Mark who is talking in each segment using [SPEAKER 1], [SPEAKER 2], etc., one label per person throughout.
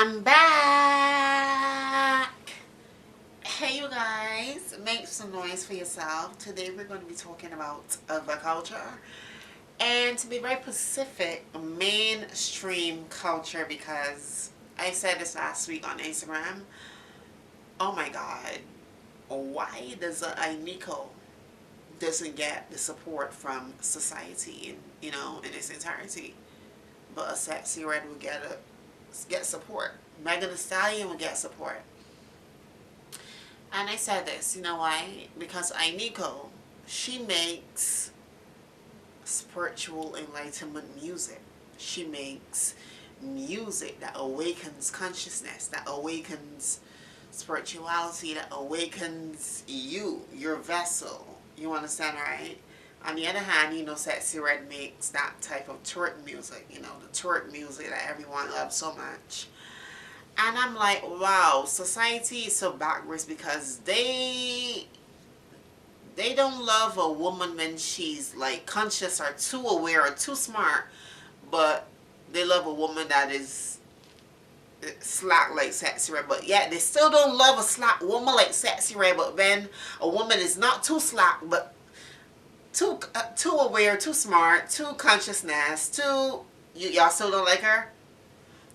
[SPEAKER 1] I'm back. Hey, you guys, make some noise for yourself. Today we're going to be talking about the culture, and to be very specific, mainstream culture, because I said this last week on Instagram. Oh my God, why does Iniko doesn't get the support from society, in its entirety, but a Sexy Red will get support. Megan Thee Stallion will get support. And I said this, you know why? Because Iniko, she makes spiritual enlightenment music. She makes music that awakens consciousness, that awakens spirituality, that awakens you, your vessel. You understand, right? On the other hand, Sexy Red makes that type of twerk music, the twerk music that everyone loves so much. And I'm like, wow, society is so backwards because they don't love a woman when she's like conscious or too aware or too smart, but they love a woman that is slack like Sexy Red. But yet they still don't love a slack woman like Sexy Red. But then a woman is not too slack, but too aware, too smart, too consciousness, y'all still don't like her.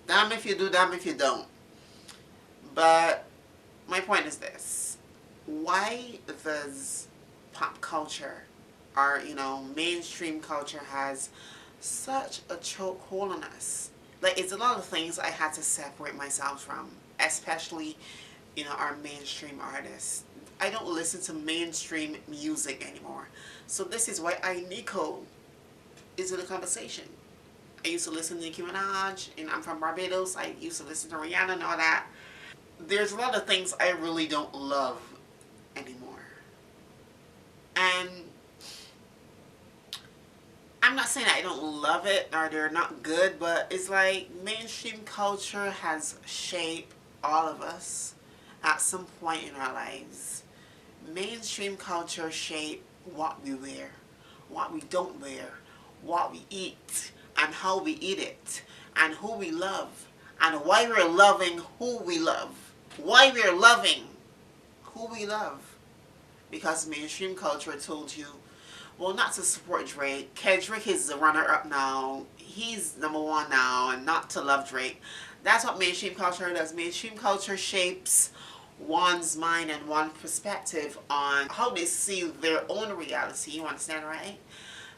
[SPEAKER 1] Damn if you do, damn if you don't. But my point is this: why does pop culture, or mainstream culture, has such a chokehold on us? Like, it's a lot of things I had to separate myself from, especially our mainstream artists. I don't listen to mainstream music anymore. So this is why Iniko is in the conversation. I used to listen to Nicki Minaj, and I'm from Barbados. I used to listen to Rihanna and all that. There's a lot of things I really don't love anymore. And I'm not saying I don't love it or they're not good, but it's like mainstream culture has shaped all of us at some point in our lives. Mainstream culture shaped what we wear, what we don't wear, what we eat, and how we eat it, and who we love, and why we're loving who we love. Why we're loving who we love. Because mainstream culture told you, well, not to support Drake. Drake is the runner-up now. He's #1 now, and not to love Drake. That's what mainstream culture does. Mainstream culture shapes one's mind and one's perspective on how they see their own reality. You understand, right?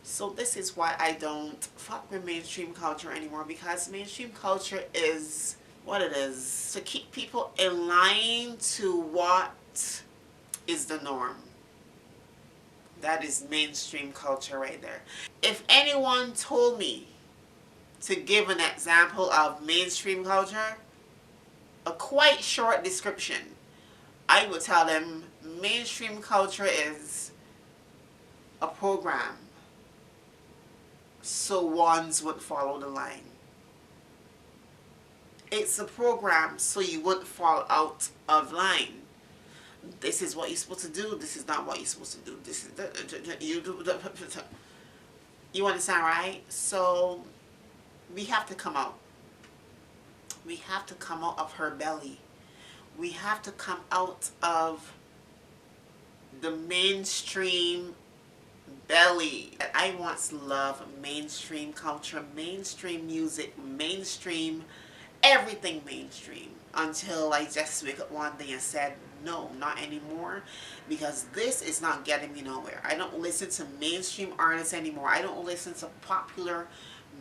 [SPEAKER 1] So this is why I don't fuck with mainstream culture anymore, because mainstream culture is what it is, to keep people in line to what is the norm. That is mainstream culture right there. If anyone told me to give an example of mainstream culture, a quite short description, I would tell them mainstream culture is a program so ones would follow the line. It's a program so you wouldn't fall out of line. This is what you're supposed to do. This is not what you're supposed to do. This is you do. You understand, right? So we have to come out. We have to come out of her belly. We have to come out of the mainstream belly. I once loved mainstream culture, mainstream music, mainstream everything mainstream, until I just wake up one day and said, no, not anymore, because this is not getting me nowhere. I don't listen to mainstream artists anymore. I don't listen to popular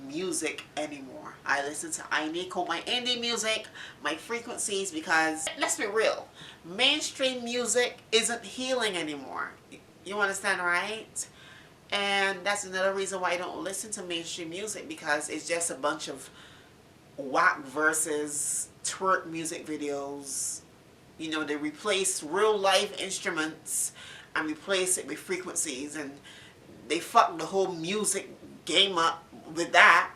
[SPEAKER 1] music anymore. I listen to Iniko, my indie music, my frequencies, because let's be real, mainstream music isn't healing anymore. You understand, right? And that's another reason why I don't listen to mainstream music, because it's just a bunch of whack versus twerk music videos. They replace real life instruments and replace it with frequencies, and they fuck the whole music game up with that.